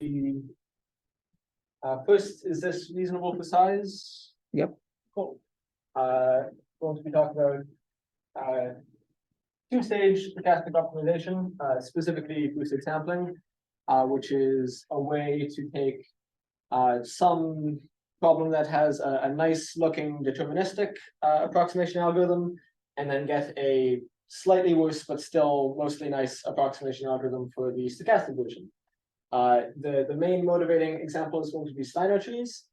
be first, is this reasonable for size? Yep. Cool. Going to be talking about two-stage stochastic optimization, specifically boosted sampling, which is a way to take some problem that has a nice looking deterministic approximation algorithm and then get a slightly worse but still mostly nice approximation algorithm for the stochastic version. The main motivating example is going to be Steiner trees.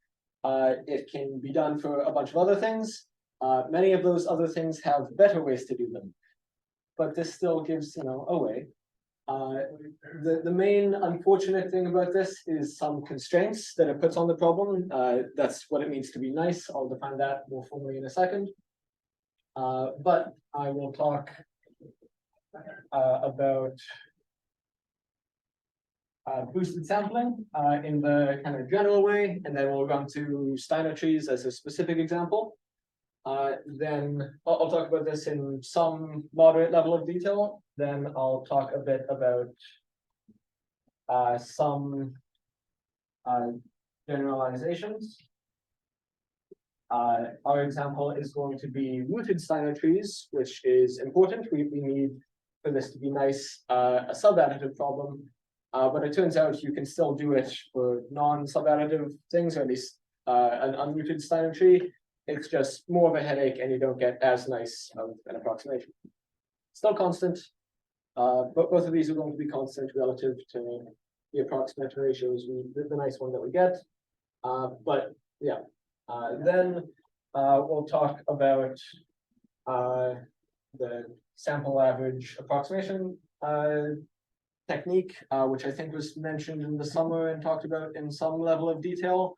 It can be done for a bunch of other things. Many of those other things have better ways to do them, but this still gives, a way. The main unfortunate thing about this is some constraints that it puts on the problem. That's what it means to be nice. I'll define that more formally in a second. But I will talk about boosted sampling in the kind of general way, and then we'll run to Steiner trees as a specific example. Then I'll talk about this in some moderate level of detail. Then I'll talk a bit about some generalizations. Our example is going to be rooted Steiner trees, which is important. We need for this to be nice a sub-additive problem, but it turns out you can still do it for non-sub-additive things, or at least an unrooted Steiner tree. It's just more of a headache, and you don't get as nice of an approximation. Still constant, but both of these are going to be constant relative to the approximation ratios, the nice one that we get. But yeah, then we'll talk about the sample average approximation technique, which I think was mentioned in the summer and talked about in some level of detail.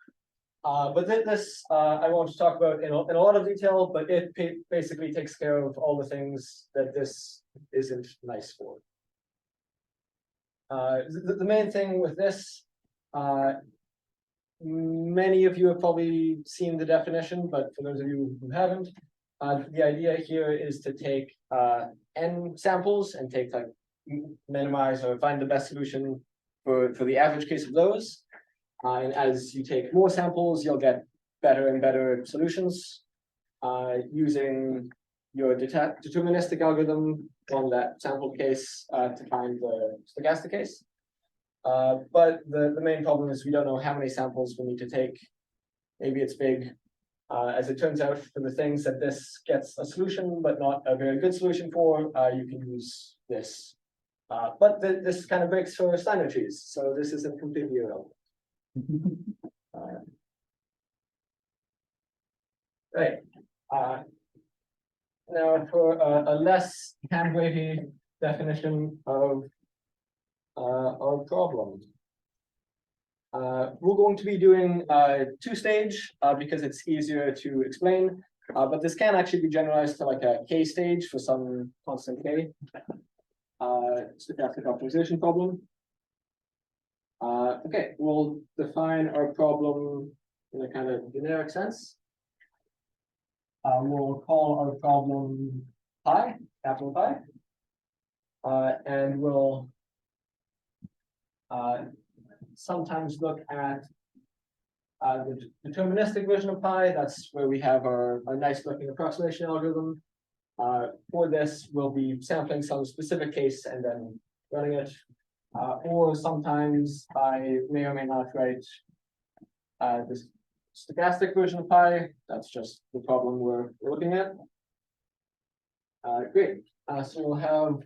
But this I won't talk about in a lot of detail, but it basically takes care of all the things that this isn't nice for. The main thing with this, many of you have probably seen the definition, but for those of you who haven't, the idea here is to take n samples and take minimize or find the best solution for the average case of those. And as you take more samples, you'll get better and better solutions using your deterministic algorithm on that sample case to find the stochastic case. But the main problem is we don't know how many samples we need to take. Maybe it's big. As it turns out, for the things that this gets a solution, but not a very good solution for, you can use this. But this kind of breaks for Steiner trees, so this isn't completely irrelevant. Right. Now for a less hand-wavy definition of our problem. We're going to be doing two-stage because it's easier to explain, but this can actually be generalized to like a k-stage for some constant k. Stochastic optimization problem. Okay, we'll define our problem in a kind of generic sense. We'll call our problem pi, capital Pi, and we'll sometimes look at the deterministic version of pi. That's where we have our nice looking approximation algorithm. For this, we'll be sampling some specific case and then running it. Or sometimes I may or may not write this stochastic version of pi. That's just the problem we're looking at. Great. So we'll have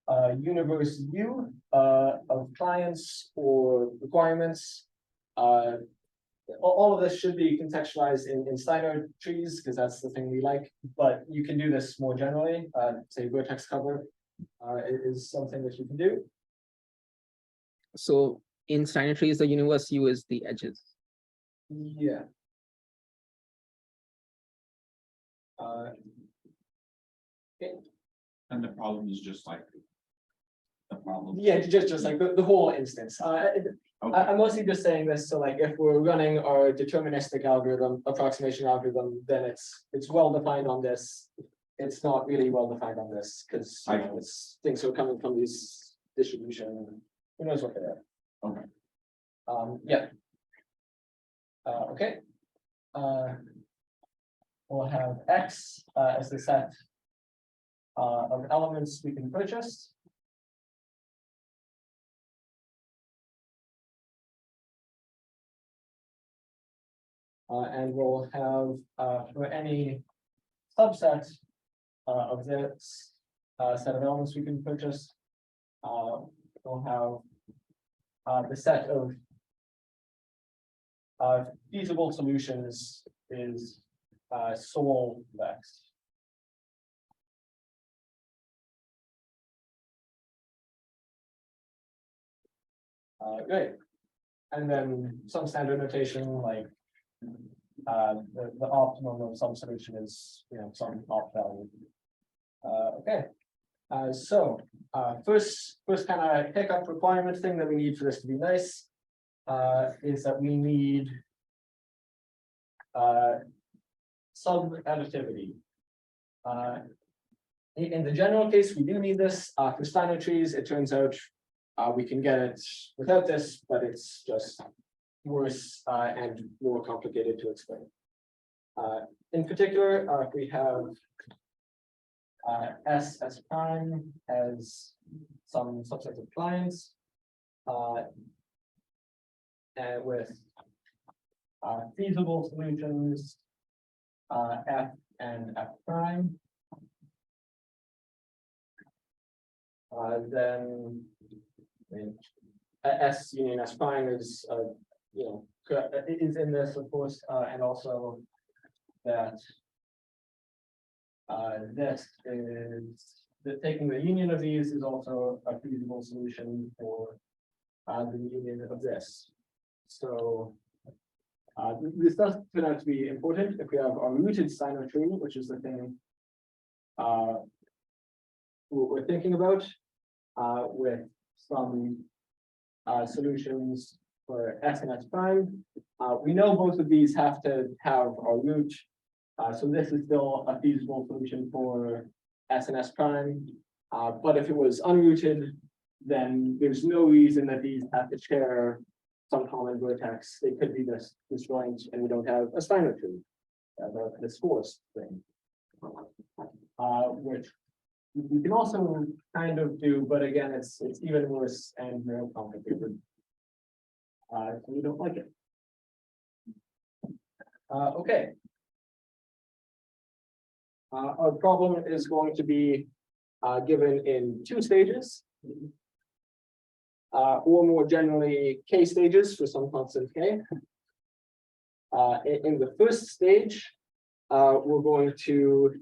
a universe U of clients or requirements. All of this should be contextualized in Steiner trees because that's the thing we like. But you can do this more generally. Say vertex cover is something that you can do. So in Steiner trees, the universe U is the edges. Yeah. Okay. And the problem is just like the problem. Yeah, just like the whole instance. Okay. I'm mostly just saying this, so like if we're running our deterministic algorithm, approximation algorithm, then it's well defined on this. It's not really well defined on this because it's things are coming from these distribution. Who knows what they are? Yeah. Okay. We'll have X as the set of elements we can purchase. And we'll have for any subset of this set of elements we can purchase, we'll have the set of feasible solutions is Sol X. Great. And then some standard notation like the optimum of some solution is, you know, some opt value. Okay. So first kind of hiccup requirement thing that we need for this to be nice is that we need sub-additivity. In the general case, we do need this. For Steiner trees, it turns out we can get it without this, but it's just worse and more complicated to explain. In particular, if we have S prime as some subset of clients, and with feasible solutions F and F prime, then S union S prime is you know, is in this, of course, and also that this is taking the union of these is also a feasible solution for the union of this. So this does turn out to be important if we have our rooted Steiner tree, which is the thing we're thinking about with some solutions for S and S prime. We know both of these have to have our root. So this is still a feasible solution for S and S prime. But if it was unrooted, then there's no reason that these have to share some common vertex. They could be this disjoint, and we don't have a Steiner tree, this forced thing, which you can also kind of do, but again, it's even worse and more complicated. So we don't like it. Okay. Our problem is going to be given in 2 stages, or more generally K stages for some constant K. In the first stage, we're going to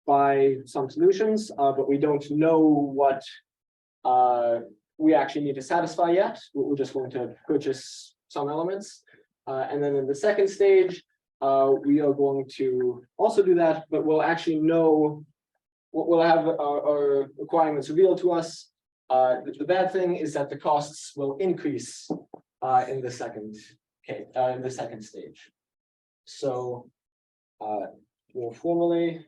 buy some solutions, but we don't know what we actually need to satisfy yet. We're just going to purchase some elements. And then in the second stage, we are going to also do that, but we'll actually know what we'll have our requirements revealed to us. The bad thing is that the costs will increase in the second stage. So more formally,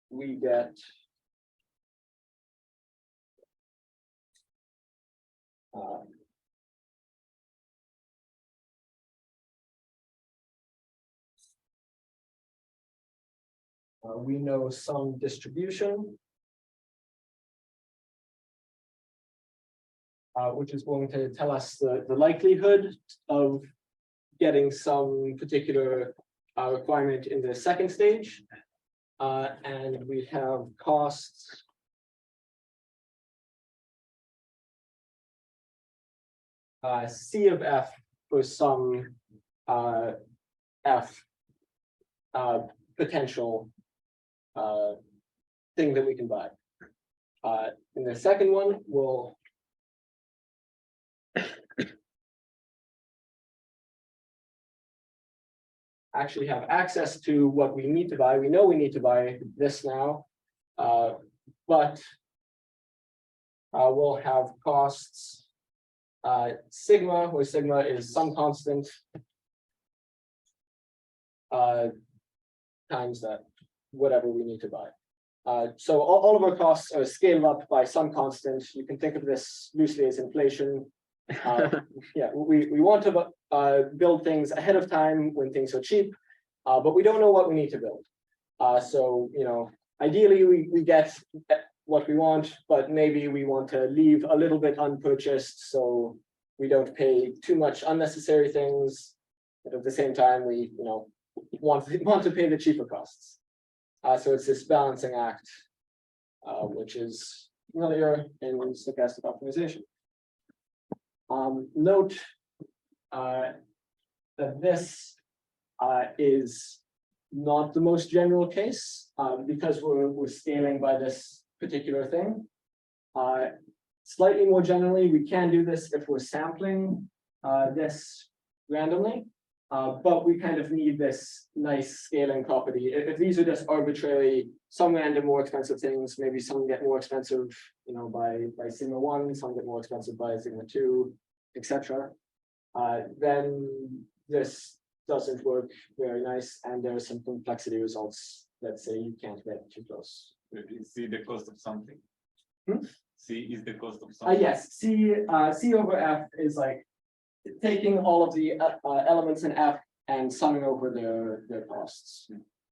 we get we know some distribution, which is going to tell us the likelihood of getting some particular requirement in the second stage. And we have costs C of F for some F potential thing that we can buy. In the second one, we'll actually have access to what we need to buy. We know we need to buy this now, but we'll have costs sigma, where sigma is some constant times that whatever we need to buy. So all of our costs are scaled up by some constant. You can think of this loosely as inflation. Yeah, we want to build things ahead of time when things are cheap, but we don't know what we need to build. So, you know, ideally we get what we want, but maybe we want to leave a little bit unpurchased so we don't pay too much unnecessary things. But at the same time, we, you know, want to pay the cheaper costs. So it's this balancing act, which is familiar in stochastic optimization. Note that this is not the most general case because we're scaling by this particular thing. Slightly more generally, we can do this if we're sampling this randomly, but we kind of need this nice scaling property. If these are just arbitrary, some random more expensive things, maybe some get more expensive, you know, by sigma 1, some get more expensive by sigma 2, etc. Then this doesn't work very nice, and there are some complexity results that say you can't get too close. See the cost of something. Hmm? C is the cost of something. Yes, C over F is like taking all of the elements in F and summing over their costs.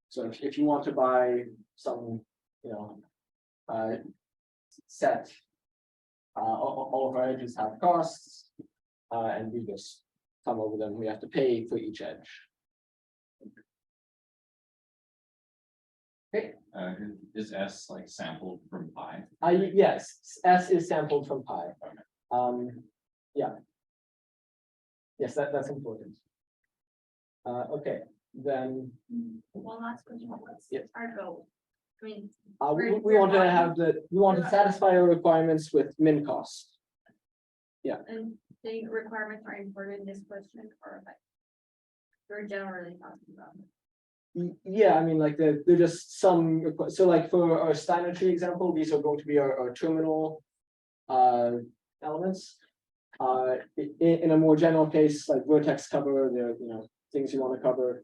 So if you want to buy some, you know, set, all of our edges have costs, and we just sum over them. We have to pay for each edge. Okay. Is S like sampled from pi? Yes, S is sampled from pi. Yeah. Yes, that's important. Okay, then. One last question. What's Yes. our goal? I mean, We want to have we want to satisfy our requirements with min cost. and the requirements are important in this question, or like we're generally talking about. Yeah, I mean, like they're just some, so like for our Steiner tree example, these are going to be our terminal elements. In a more general case, like vertex cover, they're, you know, things you want to cover.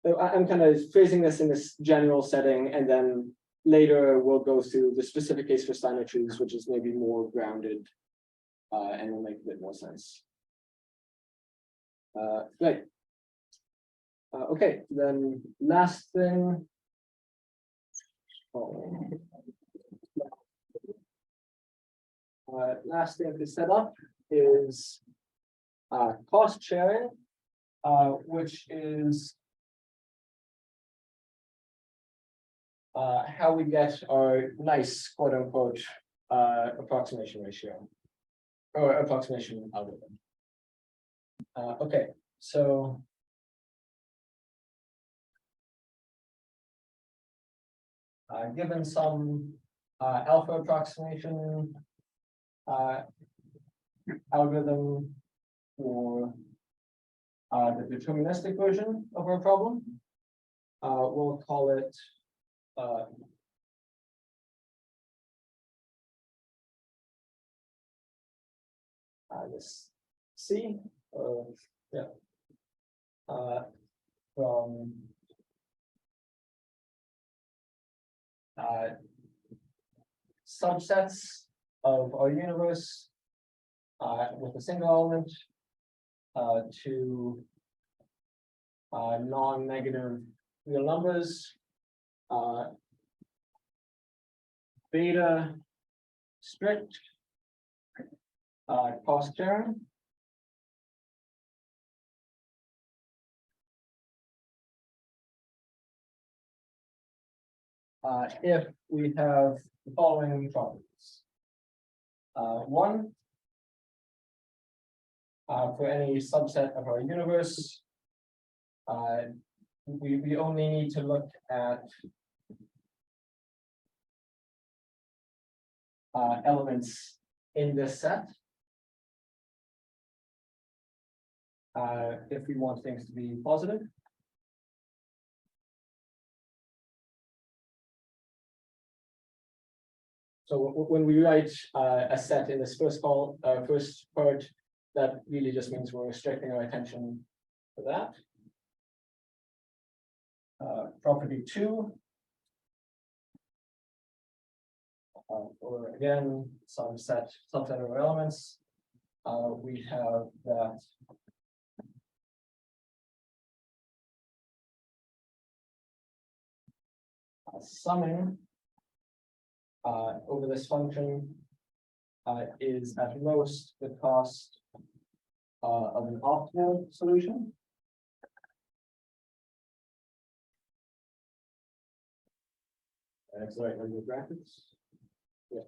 I'm kind of phrasing this in this general setting, and then later we'll go through the specific case for Steiner trees, which is maybe more grounded, and will make a bit more sense. Right. Okay, then last thing. Last thing to set up is cost sharing, which is how we get our nice quote unquote approximation ratio or approximation algorithm. Okay, so given some alpha approximation algorithm for the deterministic version of our problem, we'll call it this C, yeah, from subsets of our universe with a single element to non-negative real numbers, beta strict cost sharing. If we have the following properties. One, for any subset of our universe, we only need to look at elements in this set. If we want things to be positive. So when we write a set in this first part, that really just means we're restricting our attention to that. Property 2. Or again, subset of our elements. We have that. Summing over this function is at most the cost of an optimal solution. Sorry, under the brackets. Yeah.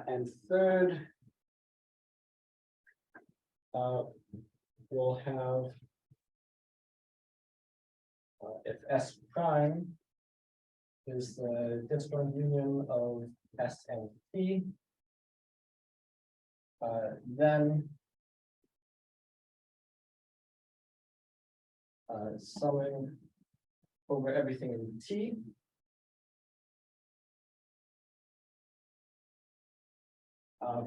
And third, we'll have if S prime is the disjoint union of S and T, then summing over everything in T.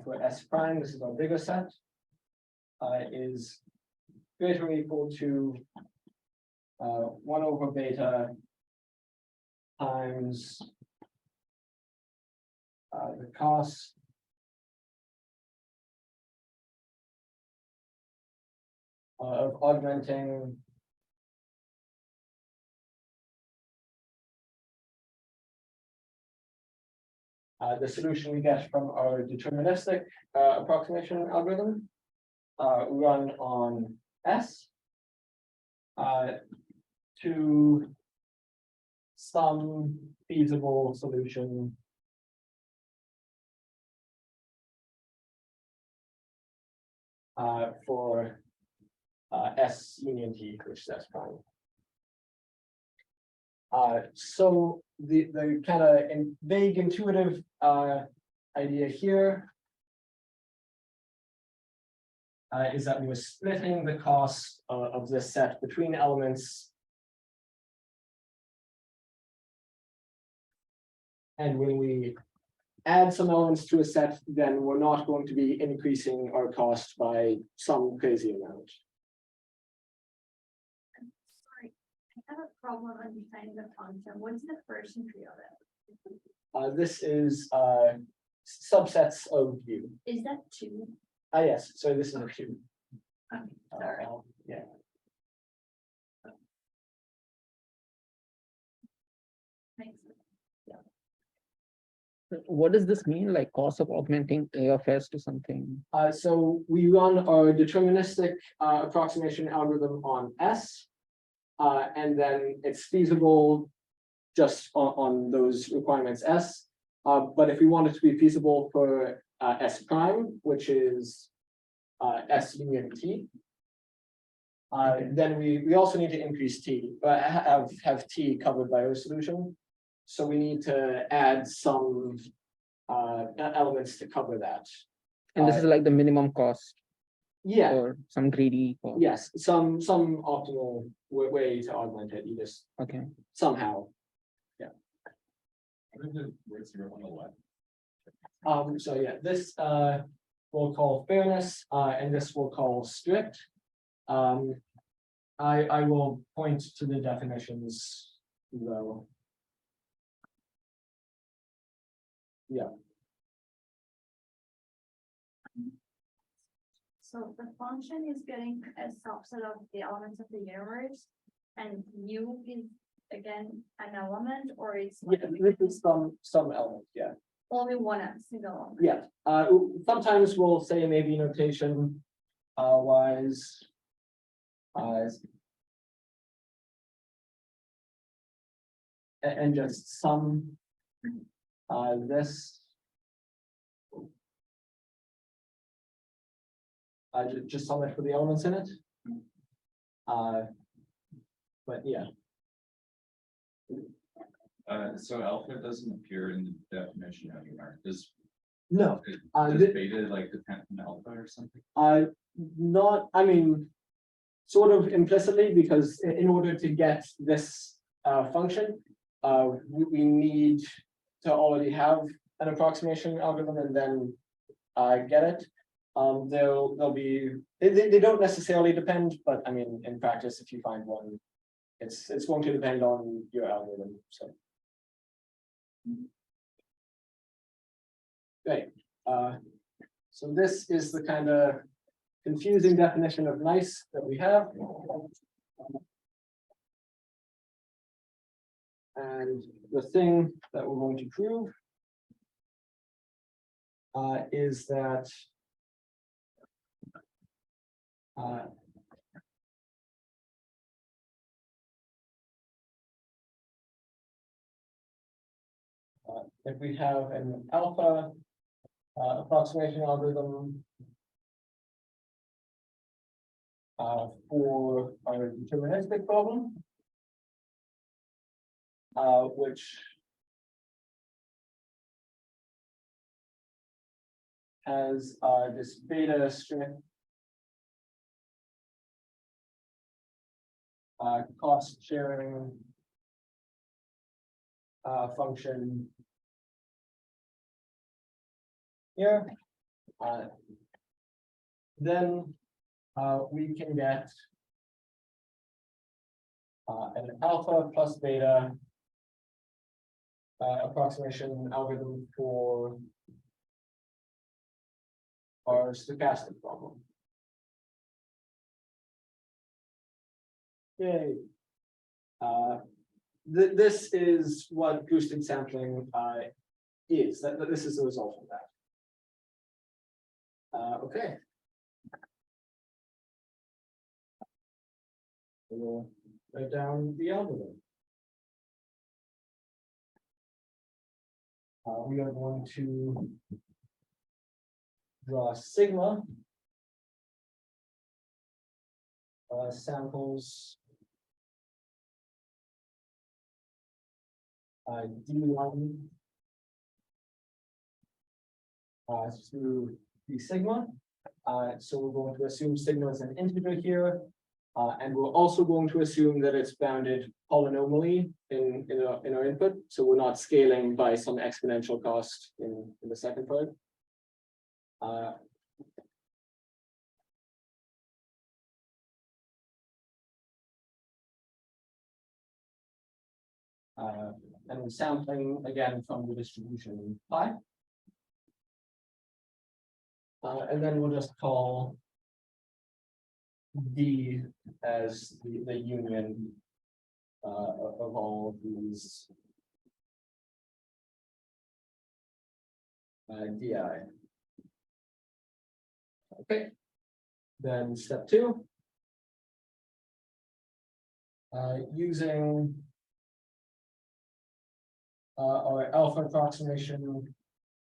For S prime, this is our bigger set, is greater or equal to 1 over beta times the cost of augmenting the solution we get from our deterministic approximation algorithm run on S to some feasible solution for S union T, which is S prime. So the kind of vague intuitive idea here is that we were splitting the cost of this set between elements. And when we add some elements to a set, then we're not going to be increasing our cost by some crazy amount. Sorry, I have a problem understanding the function. What's the first entry of it? This is subsets of U. Is that 2? Yes, so this is a 2. Okay, sorry. Yeah. Thanks. What does this mean, like cost of augmenting A of S to something? So we run our deterministic approximation algorithm on S, and then it's feasible just on those requirements S. But if we want it to be feasible for S prime, which is S union T, then we also need to increase T, but have T covered by our solution. So we need to add some elements to cover that. And this is like the minimum cost Yeah, or some greedy cost. yes, some optimal way to augment it. You just Okay. somehow. What are the words you wrote on the left? So yeah, this we'll call fairness, and this we'll call strict. I will point to the definitions though. Yeah. So the function is getting a subset of the elements of the universe, and U is again an element, or it's like This is some element, yeah. only one single element. Yeah, sometimes we'll say maybe notation wise. And just some this. Just sum it for the elements in it. But yeah. So alpha doesn't appear in the definition anywhere. Does No, beta like depend on alpha or something? not, I mean, sort of implicitly, because in order to get this function, we need to already have an approximation algorithm and then get it. They'll be, they don't necessarily depend, but I mean, in practice, if you find one, it's going to depend on your algorithm, so. Great, so this is the kind of confusing definition of nice that we have. And the thing that we're going to prove is that if we have an alpha approximation algorithm for our deterministic problem, which has this beta strict cost sharing function here, then we can get an alpha plus beta approximation algorithm for our stochastic problem. Yay. This is what boosted sampling is. This is the result of that. Okay. We'll write down the algorithm. We are going to draw sigma samples D1 through the sigma. So we're going to assume sigma is an integer here, and we're also going to assume that it's bounded polynomially in our input. So we're not scaling by some exponential cost in the second part. And sampling again from the distribution pi. And then we'll just call D as the union of all of these DI. Okay. Then step 2. Using our alpha approximation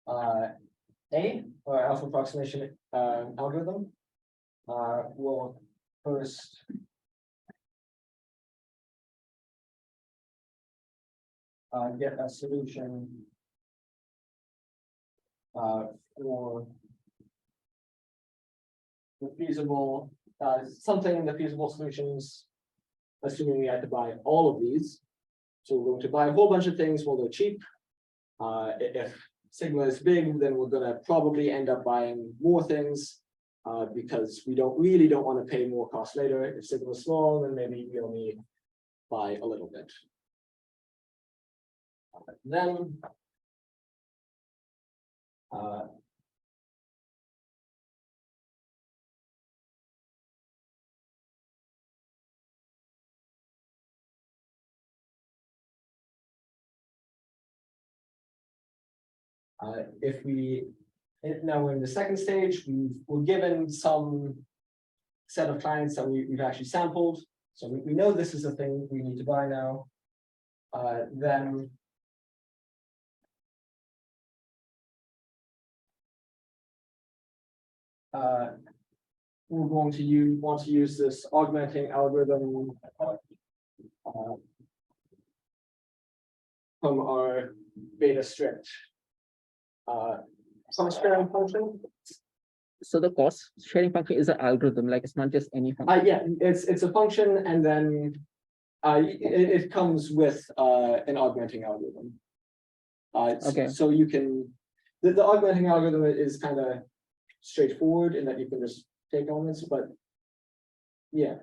or alpha approximation algorithm, we'll first get a solution for the feasible, something in the feasible solutions, assuming we had to buy all of these. So we're going to buy a whole bunch of things while they're cheap. If sigma is big, then we're going to probably end up buying more things because we really don't want to pay more cost later. If sigma is small, then maybe we only buy a little bit. Then if we now we're in the second stage, we're given some set of clients that we've actually sampled. So we know this is a thing we need to buy now. Then we're going to want to use this augmenting algorithm from our beta strict cost sharing function. So the cost sharing function is an algorithm, like it's not just any function. Yeah, it's a function, and then it comes with an augmenting algorithm. Okay. So you can the augmenting algorithm is kind of straightforward in that you can just take elements, but yeah.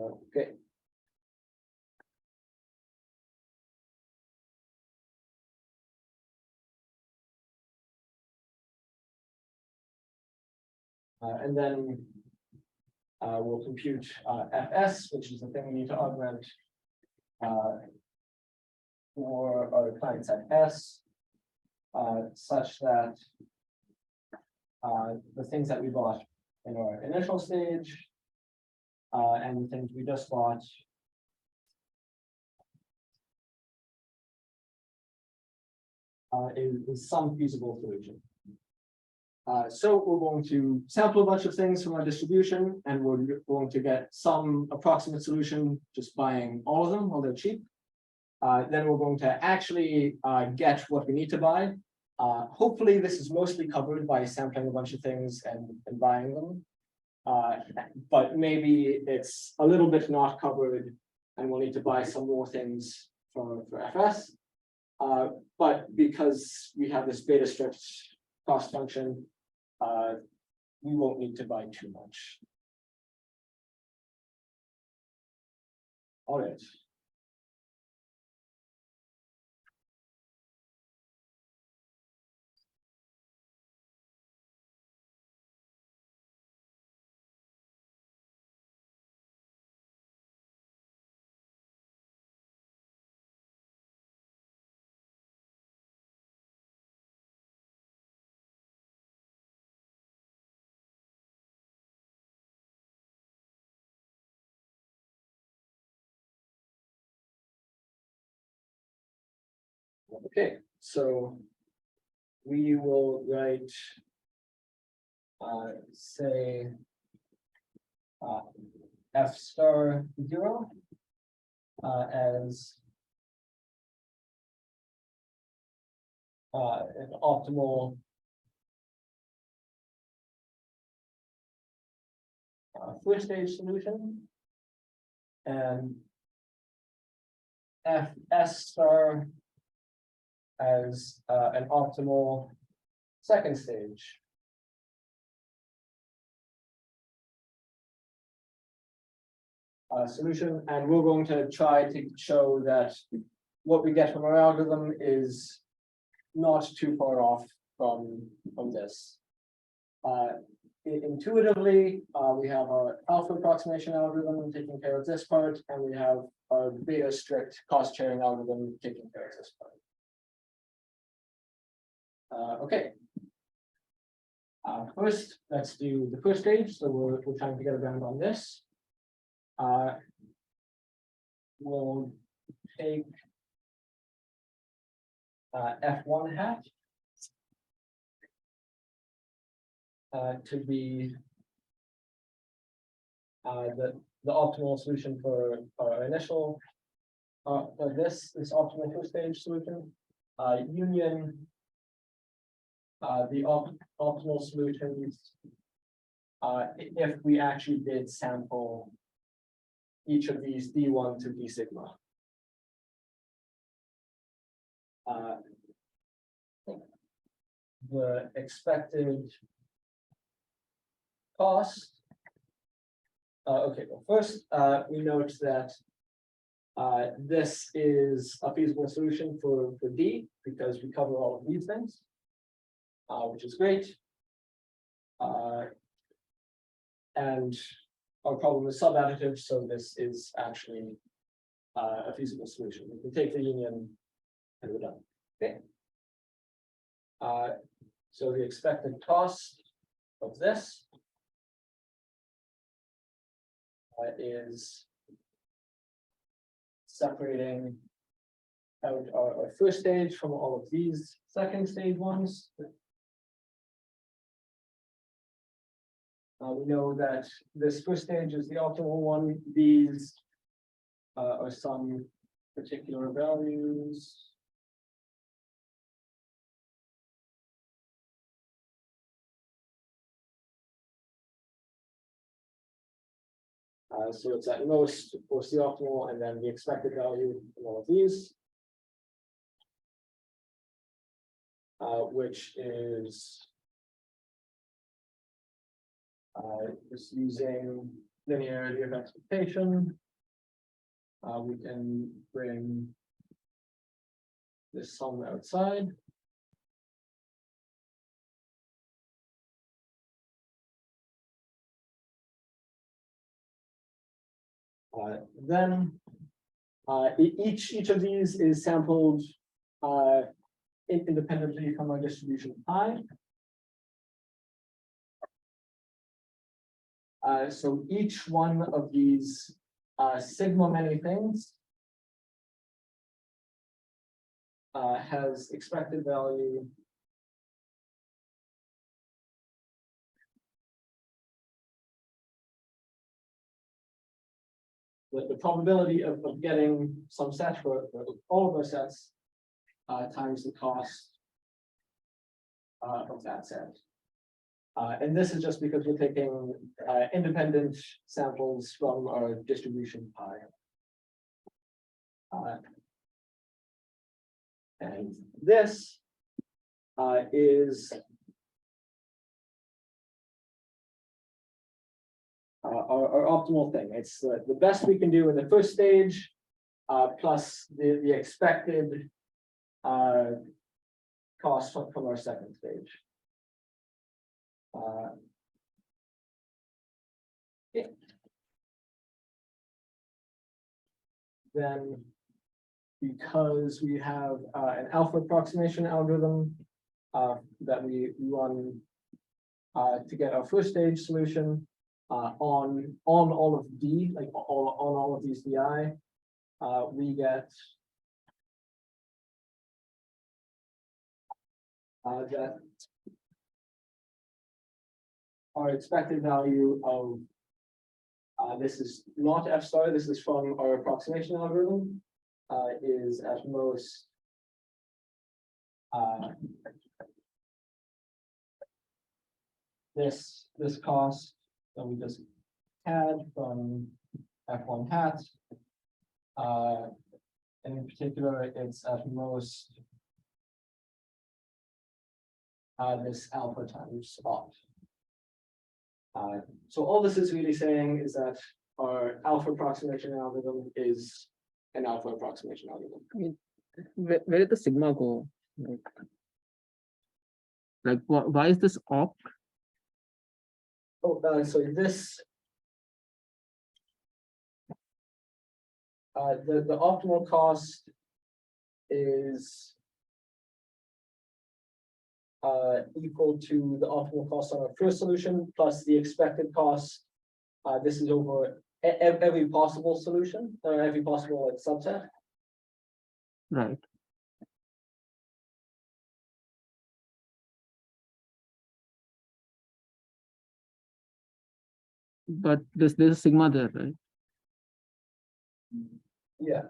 Okay. And then we'll compute Fs, which is the thing we need to augment for our client set S, such that the things that we bought in our initial stage and the things we just bought is some feasible solution. So we're going to sample a bunch of things from our distribution, and we're going to get some approximate solution just buying all of them while they're cheap. Then we're going to actually get what we need to buy. Hopefully this is mostly covered by sampling a bunch of things and buying them. But maybe it's a little bit not covered and we'll need to buy some more things for FS. But because we have this beta strict cost function, we won't need to buy too much. All right. Okay, so we will write, say, F star 0 as an optimal first stage solution, and Fs star as an optimal second stage. Solution, and we're going to try to show that what we get from our algorithm is not too far off from this. Intuitively, we have our alpha approximation algorithm taking care of this part, and we have our beta strict cost sharing algorithm taking care of this part. Okay. First, let's do the first stage. So we're trying to get around on this. We'll take F1 hat to be the optimal solution for our initial this optimal first stage solution. Union the optimal solutions if we actually did sample each of these D1 to D sigma. The expected cost. Okay, well, first we note that this is a feasible solution for D because we cover all of these things, which is great. And our problem is sub-additive, so this is actually a feasible solution. We can take the union and we're done. Okay. So the expected cost of this is separating out our first stage from all of these second stage ones. We know that this first stage is the optimal one. These are some particular values. So it's at most, of course, the optimal, and then the expected value from all of these. which is just using linearity of expectation. We can bring this sum outside. Then each of these is sampled independently from our distribution pi. So each one of these sigma many things has expected value the probability of getting some set for all of our sets times the cost of that set. And this is just because we're taking independent samples from our distribution pi. And this is our optimal thing. It's the best we can do in the first stage, plus the expected cost from our second stage. Yeah. Then, because we have an alpha approximation algorithm that we run to get our first stage solution on all of D, like on all of these DI, we get that our expected value of this is not F star, this is from our approximation algorithm, is at most this cost that we just had from F1 hat. And in particular, it's at most this alpha times opt. So all this is really saying is that our alpha approximation algorithm is an alpha approximation algorithm. I mean, where did the sigma go? Like why is this opt? Oh, so this the optimal cost is equal to the optimal cost on our first solution plus the expected cost. This is over every possible solution or every possible like subset. Right. But there's a sigma there, right? Yeah.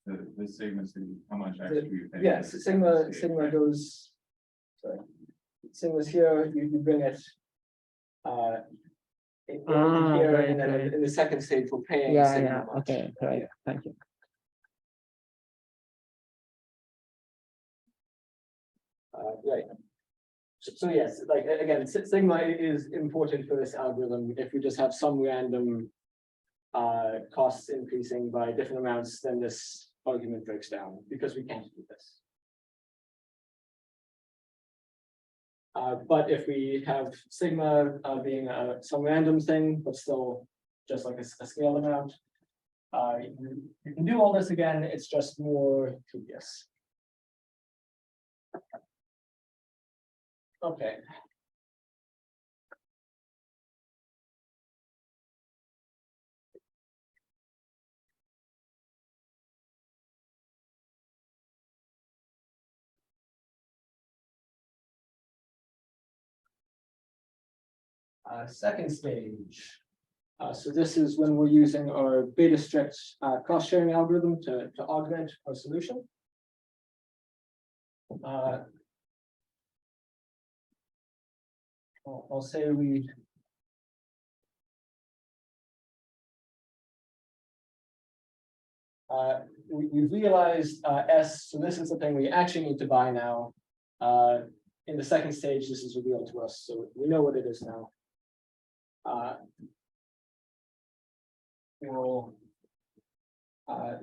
The sigma, how much extra you pay? Yes, sigma goes. Sorry, sigma's here. You bring it. Into here, Right, and then right. in the second stage, we're paying. Yeah, sigma yeah. much. Okay, right. Yeah. Thank you. Right. So yes, like again, sigma is important for this algorithm. If we just have some random costs increasing by different amounts, then this argument breaks down because we can't do this. But if we have sigma being some random thing, but still just like a scale amount, you can do all this again. It's just more tedious. Okay. Second stage. So this is when we're using our beta strict cost sharing algorithm to augment our solution. I'll say we we realized S, so this is the thing we actually need to buy now. In the second stage, this is revealed to us, so we know what it is now. We'll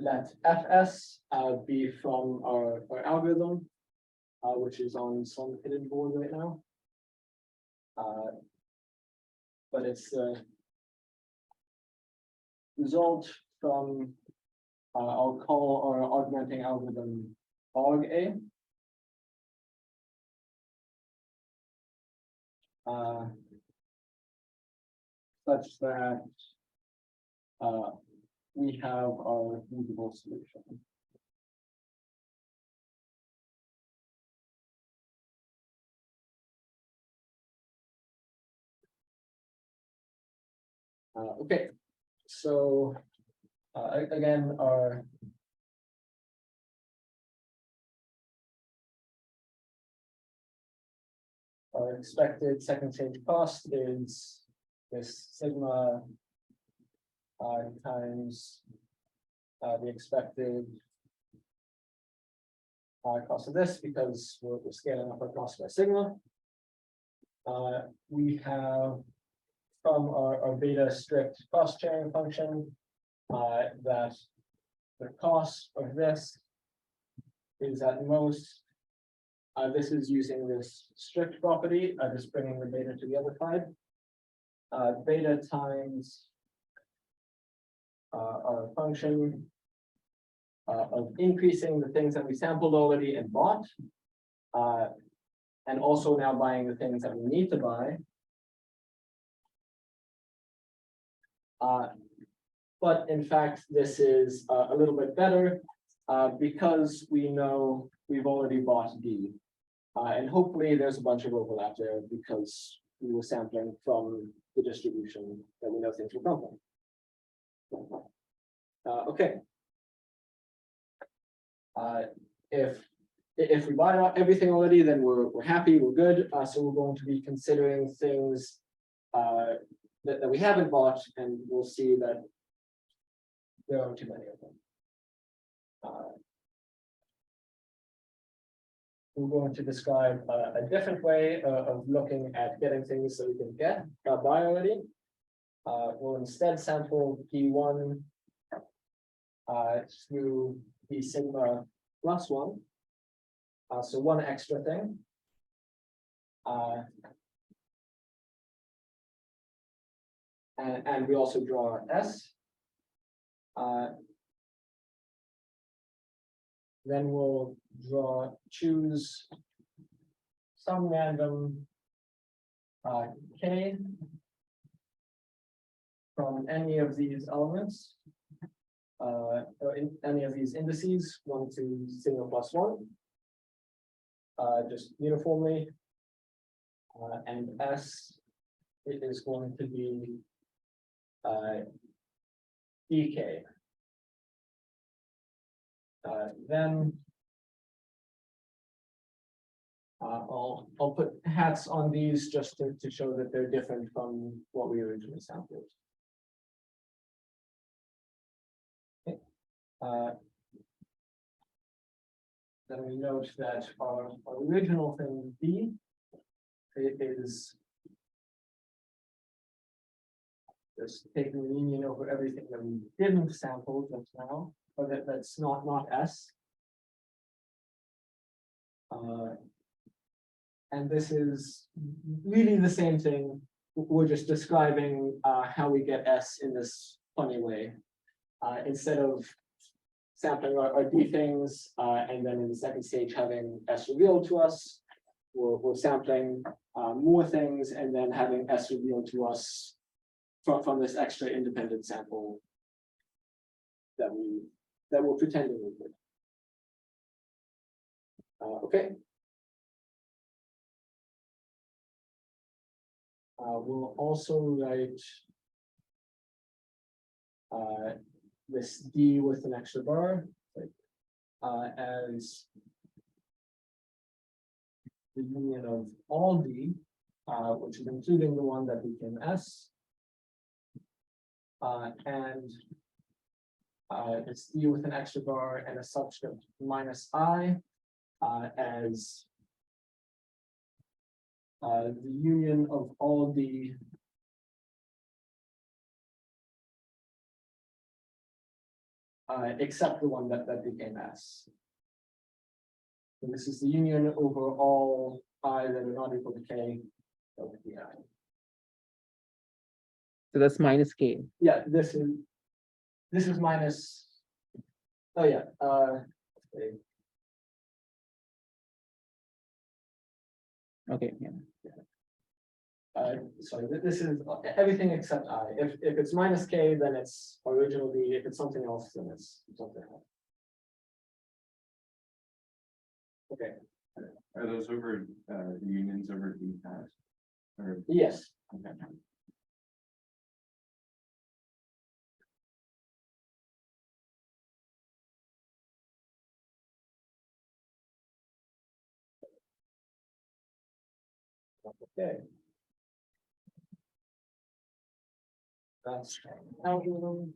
let Fs be from our algorithm, which is on some hidden board right now. But it's the result from, I'll call our augmenting algorithm aug A. Such that we have our usable solution. Okay, so again, our expected second stage cost is this sigma times the expected cost of this, because we're scaling up our cost by sigma. We have from our beta strict cost sharing function that the cost of this is at most, this is using this strict property, just bringing the beta to the other side. Beta times our function of increasing the things that we sampled already and bought, and also now buying the things that we need to buy. But in fact, this is a little bit better because we know we've already bought D. And hopefully there's a bunch of overlap there because we were sampling from the distribution that we know things will come from. Okay. If we buy everything already, then we're happy, we're good. So we're going to be considering things that we haven't bought, and we'll see that there are too many of them. We're going to describe a different way of looking at getting things that we can get buy already. We'll instead sample P1 through P sigma plus 1. So one extra thing. And we also draw S. Then we'll choose some random K from any of these elements, or in any of these indices, 1 to sigma plus 1, just uniformly, and S, it is going to be EK. Then I'll put hats on these just to show that they're different from what we originally sampled. Okay. Then we note that our original thing B is just taking the union over everything that we didn't sample just now, or that's not S. And this is really the same thing. We're just describing how we get S in this funny way. Instead of sampling our D things, and then in the second stage having S revealed to us, we're sampling more things and then having S revealed to us from this extra independent sample that we're pretending we did. Okay. We'll also write this D with an extra bar as the union of all D, which is including the one that became S, and It's D with an extra bar and a subscript minus I, as the union of all the except the one that became S. So this is the union over all I that are not equal to K. That would be I. So that's minus K. Yeah, this is minus. Oh yeah. Okay. Okay, yeah. Sorry, this is everything except I. If it's minus K, then it's originally. If it's something else, then it's something else. Okay. Are those over, unions over D hat? Or, Yes. okay. Okay. That's algorithm.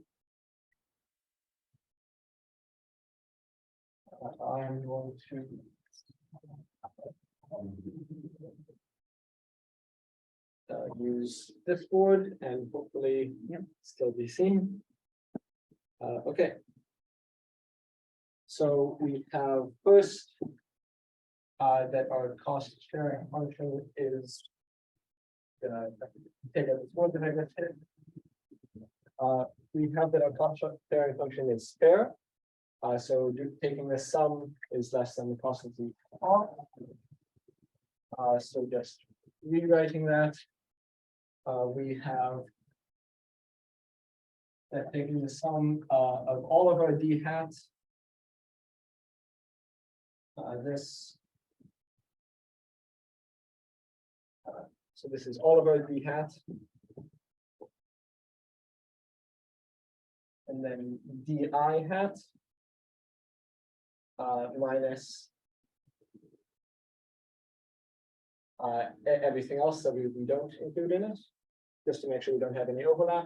I'm going to. Use this board and hopefully still be seen. Okay. So we have first that our cost sharing function is take out this one that I just hit. We have that our cost sharing function is fair. So taking the sum is less than the cost of the R. So just rewriting that. We have that taking the sum of all of our D hats. So this is all of our D hats. And then DI hat minus everything else that we don't include in it, just to make sure we don't have any overlap.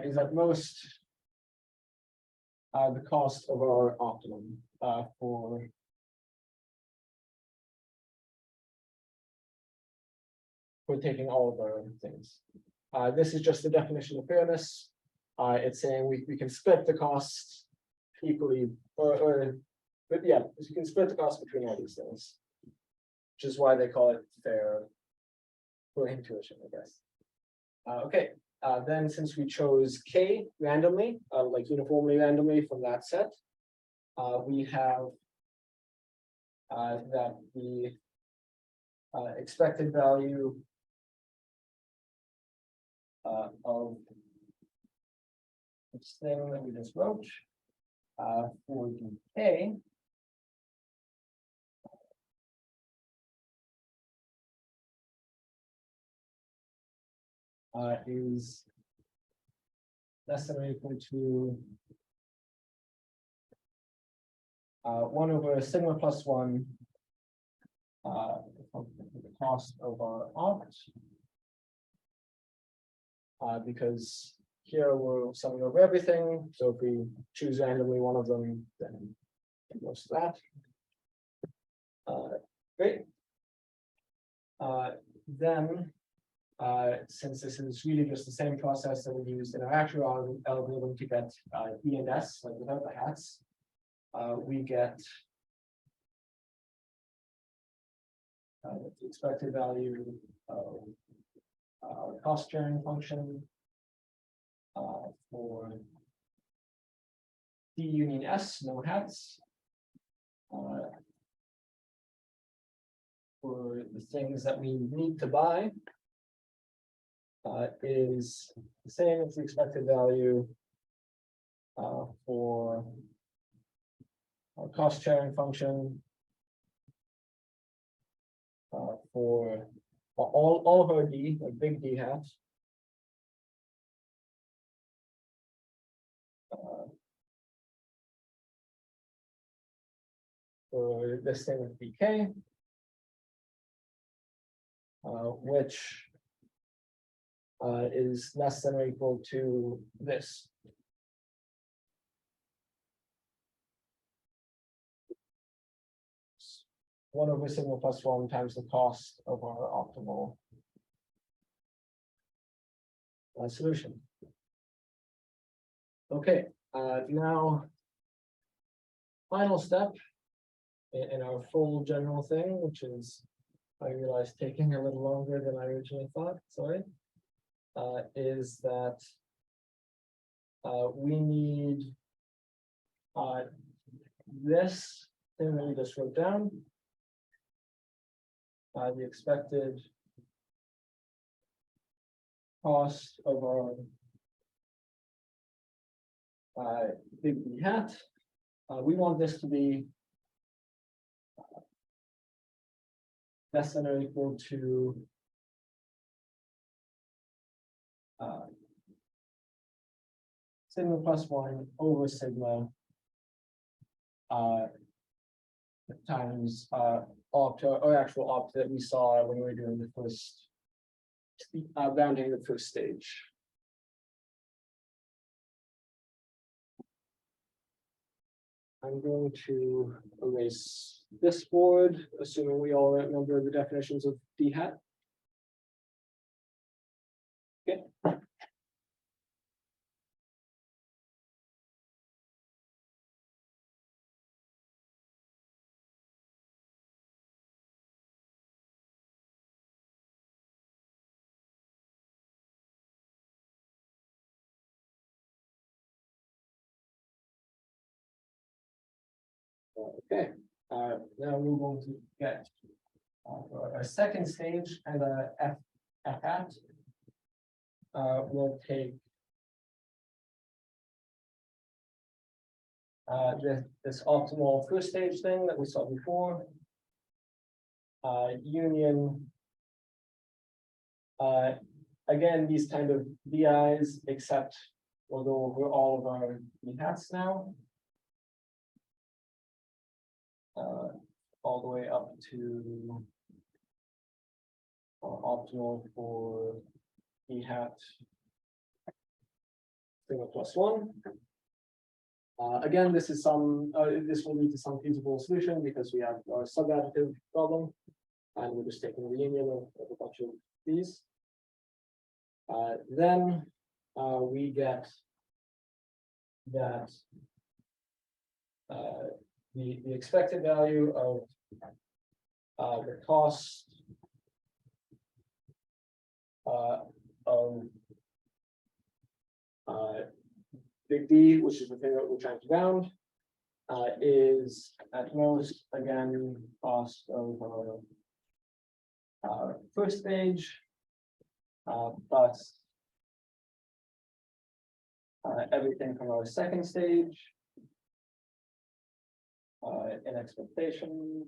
Is at most the cost of our optimum for taking all of our things. This is just the definition of fairness. It's saying we can split the cost equally, but yeah, you can split the cost between all these things, which is why they call it fair for intuition, I guess. Okay, then since we chose K randomly, like uniformly randomly from that set, we have that the expected value of this thing that we just wrote for the K is less than or equal to 1 over sigma plus 1 the cost of our opt. Because here we're summing over everything. So if we choose randomly one of them, then it goes to that. Great. Then, since this is really just the same process that we used in our actual algorithm to get E and S, like without the hats, we get the expected value of our cost sharing function for D union S, no hats. For the things that we need to buy is the same as the expected value for our cost sharing function for all of our D, like big D hats. For this thing with BK, which is less than or equal to this. One over sigma plus one times the cost of our optimal solution. Okay, now final step in our full general thing, which is, I realize, taking a little longer than I originally thought, sorry, is that we need this thing that we just wrote down, the expected cost of our big B hat. We want this to be less than or equal to sigma plus one over sigma times opt or actual opt that we saw when we were doing the first bounding the first stage. I'm going to erase this board, assuming we all remember the definitions of D hat. Okay. Okay, now we're going to get our second stage and F hat. We'll take this optimal first stage thing that we saw before, union. Again, these kind of BIs, except we'll go over all of our B hats now. All the way up to optimal for E hat sigma plus one. Again, this is some. This will lead to some feasible solution because we have our sub-additive problem, and we're just taking the union of a bunch of these. Then we get that the expected value of the cost of big D, which is the thing that we're trying to bound, is at most again cost of first stage plus everything from our second stage. In expectation.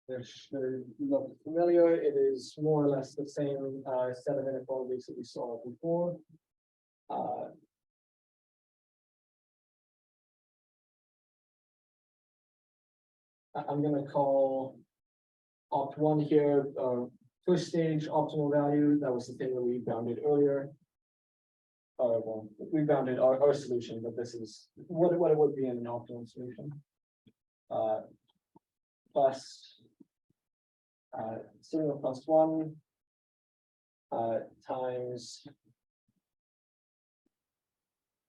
Which look familiar, it is more or less the same set of inequalities that we saw before. I'm going to call opt one here. First stage optimal value, that was the thing that we bounded earlier. Well, we bounded our solution, but this is what it would be in an optimal solution. Plus sigma plus one times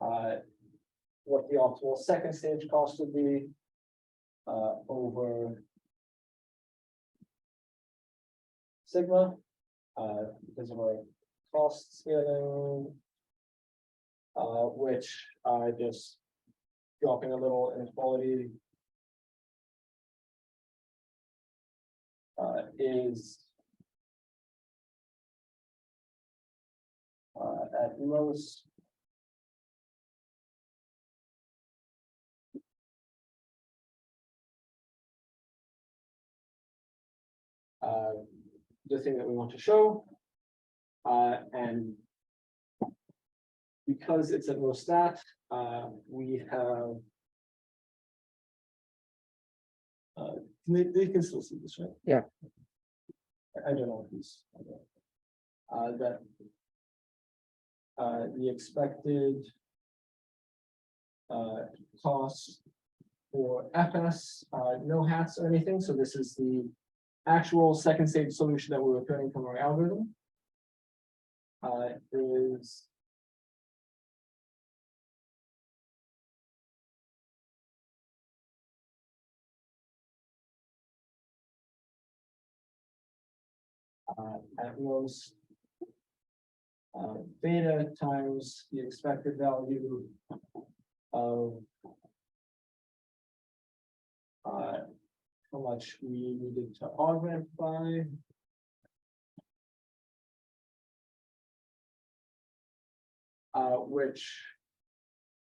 what the optimal second stage cost would be over sigma, because of our cost scaling, which just dropping a little inequality is at most the thing that we want to show, and because it's at most that, we have They can still see this, right? Yeah. I don't know if these. That. The expected. Cost. For FS, no hats or anything, so this is the actual second stage solution that we're returning from our algorithm. Is. At most. Beta times the expected value of. How much we needed to augment by. Which.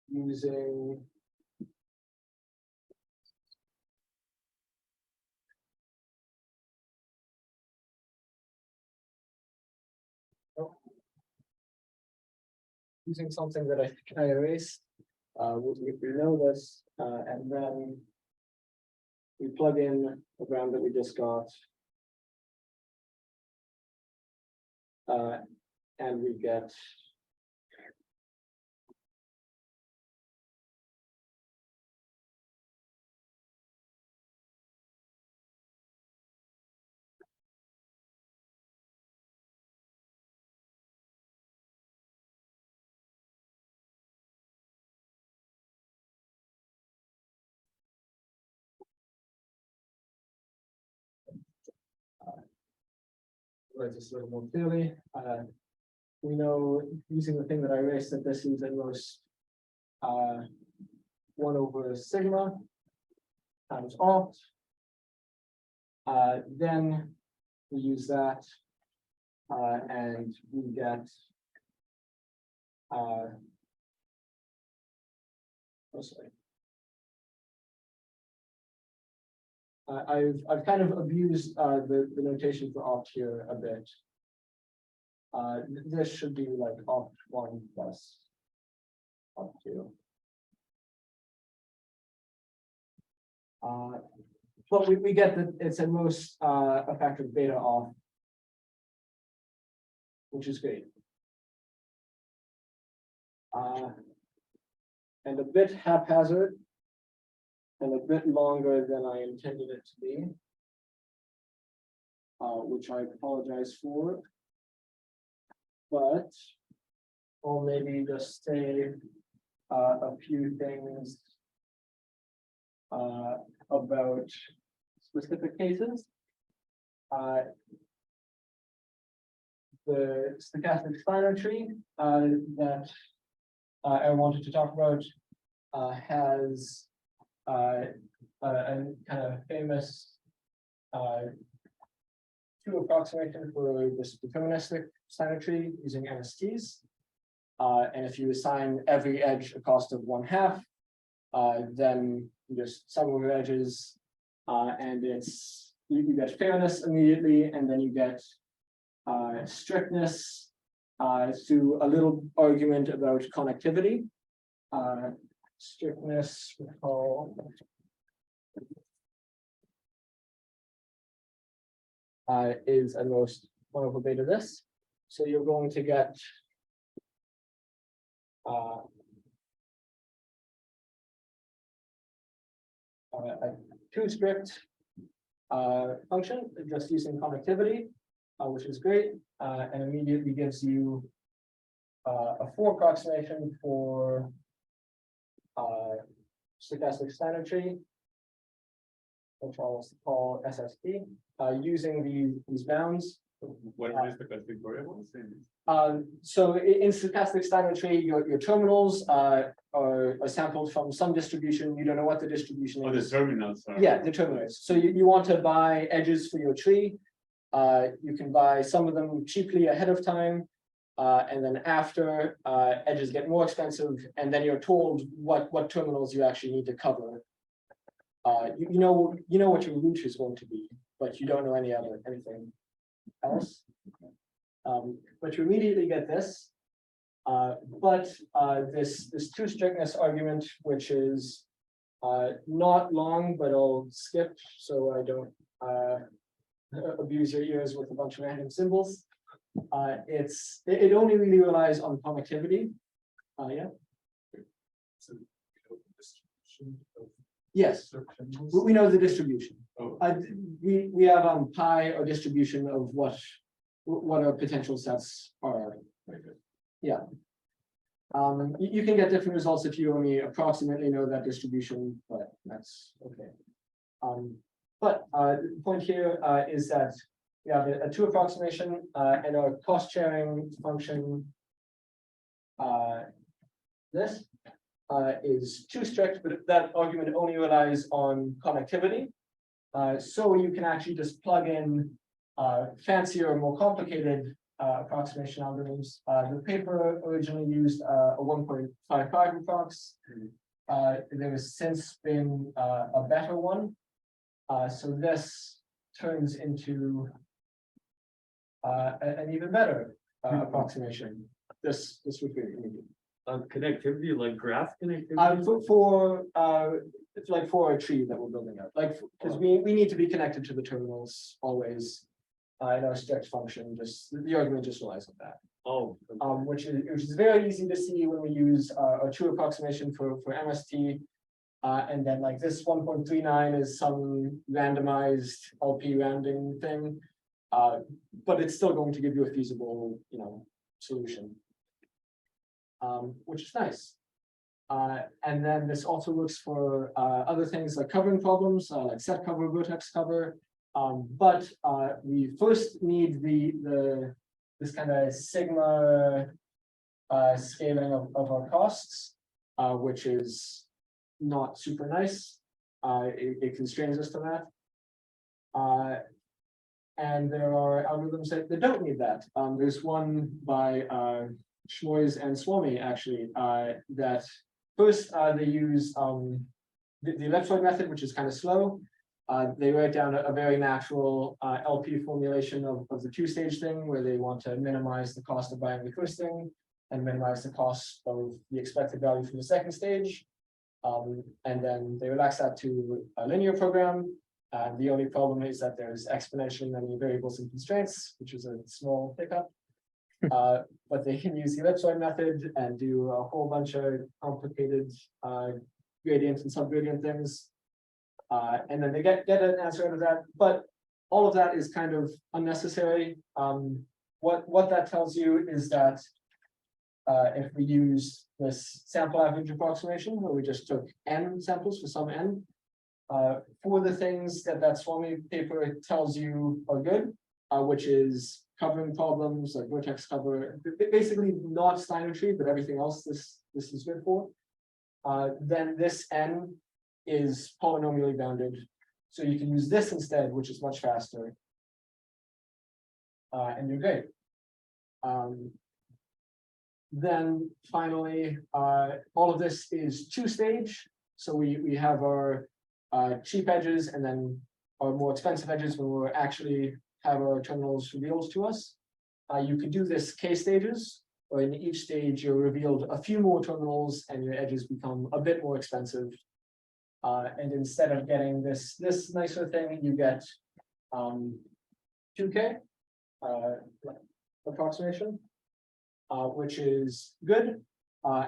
Using. Using something that I think I erased, we know this, and then we plug in the ground that we just got. And we get. Write this a little more clearly. We know using the thing that I erased that this is at most 1 over sigma times opt. Then we use that and we get oh, sorry. I've kind of abused the notation for opt here a bit. This should be like opt 1 plus opt 2. But we get that it's at most a factor of beta off, which is great. And a bit haphazard. And a bit longer than I intended it to be, which I apologize for. But I'll maybe just say a few things about specific cases. The stochastic Steiner tree that I wanted to talk about has a kind of famous two approximation for this deterministic Steiner tree using NSTs. And if you assign every edge a cost of 1/2, then you just sum over edges, and it's you get fairness immediately, and then you get strictness through a little argument about connectivity. Strictness we call is at most 1 over beta this. So you're going to get a 2 strict function just using connectivity, which is great, and immediately gives you a 4 approximation for stochastic Steiner tree, which I'll call SSP, using these bounds. What is the stochastic variables? So in stochastic Steiner tree, your terminals are sampled from some distribution. You don't know what the distribution Oh, is. the terminals are. Yeah, the terminals. So you want to buy edges for your tree. You can buy some of them cheaply ahead of time. And then after edges get more expensive, and then you're told what terminals you actually need to cover. You know what your root is going to be, but you don't know anything else. But you immediately get this. But this 2 strictness argument, which is Not long, but I'll skip so I don't abuse your ears with a bunch of random symbols. It only really relies on connectivity. Yeah. So, distribution of Yes, circles. we know the distribution. Oh. We have pi or distribution of what our potential sets are. Very good. Yeah. You can get different results if you only approximately know that distribution, but that's okay. But the point here is that we have a two approximation and our cost sharing function. This is too strict, but that argument only relies on connectivity. So you can actually just plug in fancier, more complicated approximation algorithms. The paper originally used a 1.55 approx. There has since been a better one. So this turns into an even better approximation. This would be needed. Connectivity, like graph connectivity? It's like for a tree that we're building up, like, because we need to be connected to the terminals always. In our strict function, just the argument just relies on that. Oh. Which is very easy to see when we use our true approximation for MST. And then like this 1.39 is some randomized LP rounding thing. But it's still going to give you a feasible, solution. Which is nice. And then this also works for other things like covering problems, like set cover, vertex cover. But we first need this kind of sigma scaling of our costs, which is not super nice. It constrains us to that. And there are algorithms that don't need that. There's one by Schmoyes and Swamy actually that first they use the ellipsoid method, which is kind of slow. They write down a very natural LP formulation of the two-stage thing where they want to minimize the cost of buying the first thing and minimize the cost of the expected value from the second stage. And then they relax that to a linear program. The only problem is that there's exponentially many variables and constraints, which is a small pickup. But they can use the ellipsoid method and do a whole bunch of complicated gradient and subgradient things. And then they get an answer out of that, but all of that is kind of unnecessary. What that tells you is that if we use this sample average approximation, where we just took n samples for some n, for the things that Swamy paper tells you are good, which is covering problems like vertex cover, basically not Steiner tree, but everything else this is good for, then this n is polynomially bounded. So you can use this instead, which is much faster. And you're great. Then finally, all of this is two-stage. So we have our cheap edges and then our more expensive edges when we actually have our terminals revealed to us. You could do this k stages, or in each stage you're revealed a few more terminals and your edges become a bit more expensive. And instead of getting this nicer thing, you get 2K approximation, which is good.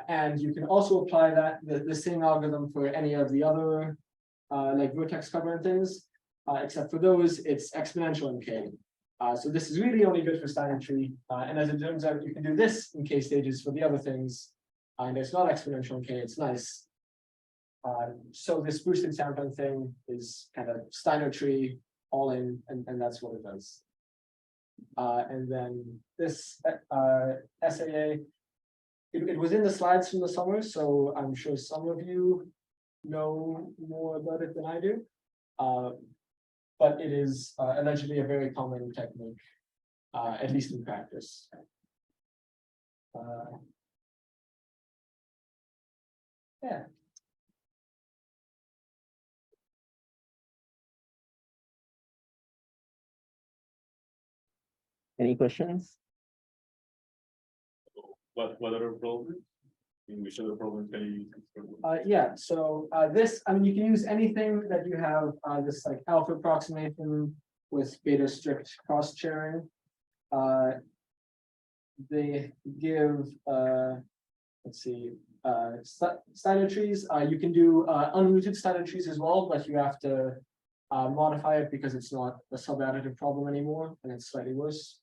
And you can also apply the same algorithm for any of the other like vertex cover and things, except for those, it's exponential in K. So this is really only good for Steiner tree. And as it turns out, you can do this in K stages for the other things. And it's not exponential in K, it's nice. So this boosted sampling thing is kind of Steiner tree all in, and that's what it does. And then this SAA, it was in the slides from the summer, so I'm sure some of you know more about it than I do. But it is allegedly a very common technique, at least in practice. Yeah. Any questions? What are problems? We show the problem can you? Yeah, so this, I mean, you can use anything that you have this like alpha approximation with beta strict cost sharing. They give let's see, Steiner trees. You can do unrooted Steiner trees as well, but you have to modify it because it's not a sub-additive problem anymore, and it's slightly worse.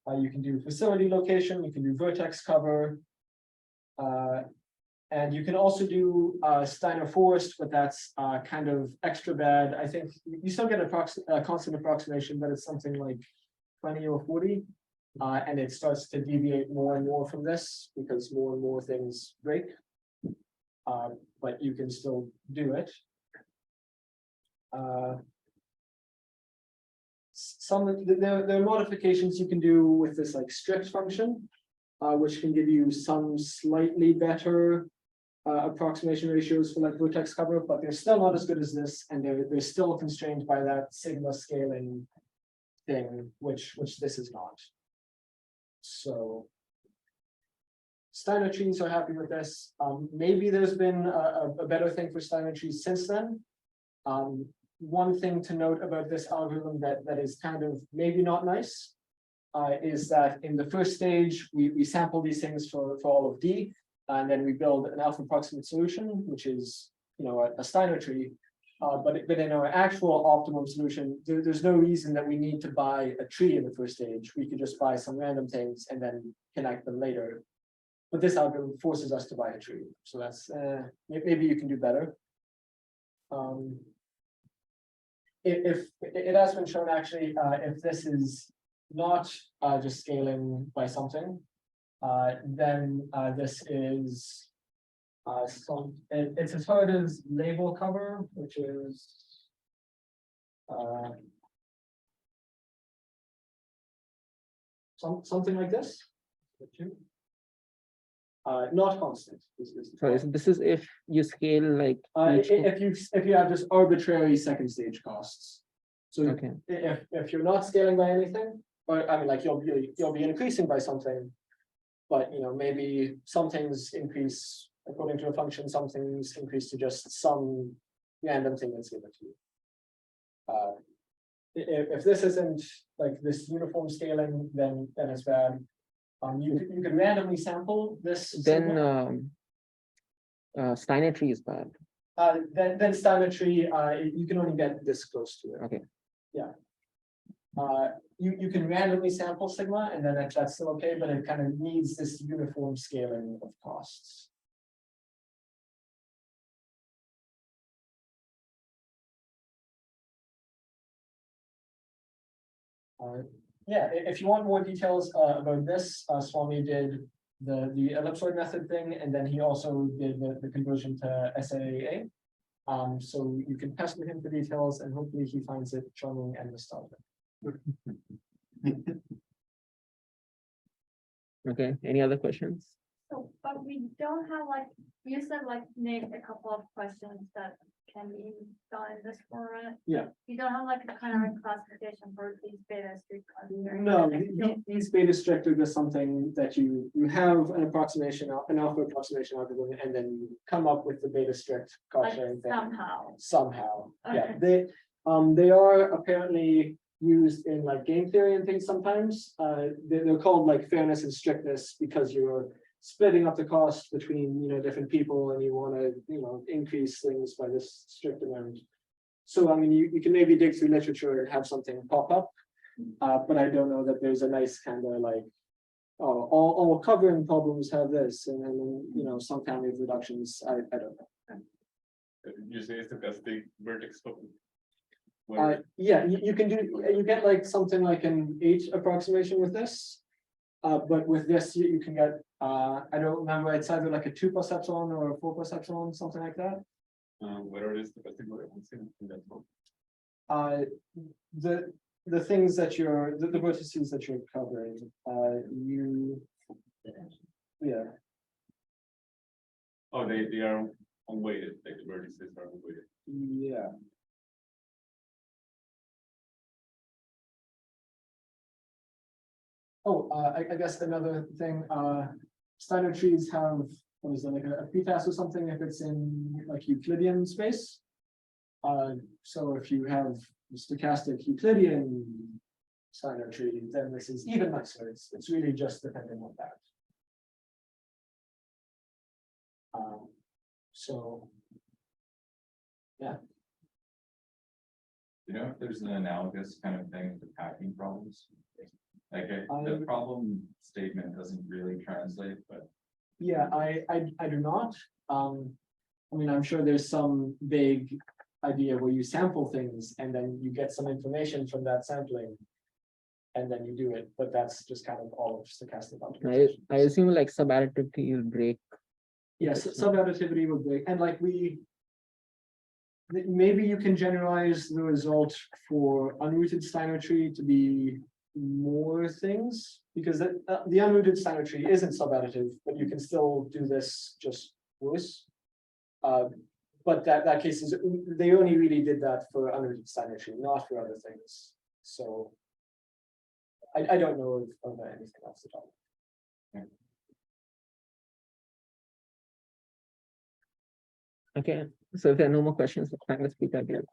You can do facility location, you can do vertex cover. And you can also do Steiner forest, but that's kind of extra bad. I think you still get a constant approximation, but it's something like 20 or 40. And it starts to deviate more and more from this because more and more things break. But you can still do it. There are modifications you can do with this like strict function, which can give you some slightly better approximation ratios for like vertex cover, but they're still not as good as this, and they're still constrained by that sigma scaling thing, which this is not. So Steiner trees are happy with this. Maybe there's been a better thing for Steiner trees since then. One thing to note about this algorithm that is kind of maybe not nice is that in the first stage, we sample these things for all of D, and then we build an alpha approximate solution, which is, you know, a Steiner tree. But in our actual optimum solution, there's no reason that we need to buy a tree in the first stage. We could just buy some random things and then connect them later. But this algorithm forces us to buy a tree. So that's, maybe you can do better. If it has been shown actually, if this is not just scaling by something, then this is it's as hard as label cover, which is something like this. Not constant. Sorry, so this is if you scale like each if you have just arbitrary second stage costs. So okay. if you're not scaling by anything, or I mean, like you'll be increasing by something, but you know, maybe some things increase according to a function, some things increase to just some random thing that's given to you. If this isn't like this uniform scaling, then it's bad. You could randomly sample this. Then Steiner tree is bad. Then Steiner tree, you can only get this close to it. Okay. Yeah. You can randomly sample sigma, and then that's still okay, but it kind of needs this uniform scaling of costs. Yeah, if you want more details about this, Swami did the ellipsoid method thing, and then he also did the conversion to SAA. So you can pester him for details, and hopefully he finds it charming and nostalgic. Okay, any other questions? So, but we don't have like, you said like name a couple of questions that can be done in this format. Yeah. You don't have like a kind of classification for these beta strict conjugate. No, these beta strict are just something that you have an approximation, an alpha approximation algorithm, and then you come up with the beta strict cost Like sharing thing. somehow. Yeah, Okay. they are apparently used in like game theory and things sometimes. They're called like fairness and strictness because you're splitting up the cost between, you know, different people, and you want to, you know, increase things by this strict amount. So I mean, you can maybe dig through literature and have something pop up, but I don't know that there's a nice kind of like, oh, all covering problems have this, and then, you know, some family of reductions. I don't know. You say stochastic vertex. Yeah, you can do, you get like something like an 8 approximation with this. But with this, you can get, I don't remember, it's either like a 2 plus epsilon or a 4 plus epsilon, something like that. Where is the stochastic vertex in that book? The things that you're, the vertices that you're covering, yeah. Oh, they are unweighted, like the vertices are unweighted. Yeah. Oh, I guess another thing, Steiner trees have what is that, like a p-task or something if it's in like Euclidean space. So if you have the stochastic Euclidean Steiner tree, then this is even nicer. It's really just depending on that. So, yeah. You know, if there's an analogous kind of thing to packing problems. Like the problem statement doesn't really translate, but Yeah, I do not. I mean, I'm sure there's some vague idea where you sample things and then you get some information from that sampling. And then you do it, but that's just kind of all of stochastic optimization. I assume like sub-additivity will break. Yes, sub-additivity would break, and like maybe you can generalize the result for unrooted Steiner tree to be more things, because the unrooted Steiner tree isn't sub-additive, but you can still do this just worse. But that case is, they only really did that for unrooted Steiner tree, not for other things. So I don't know of anything else to talk about. Okay, so if there are no more questions, thank the speaker again.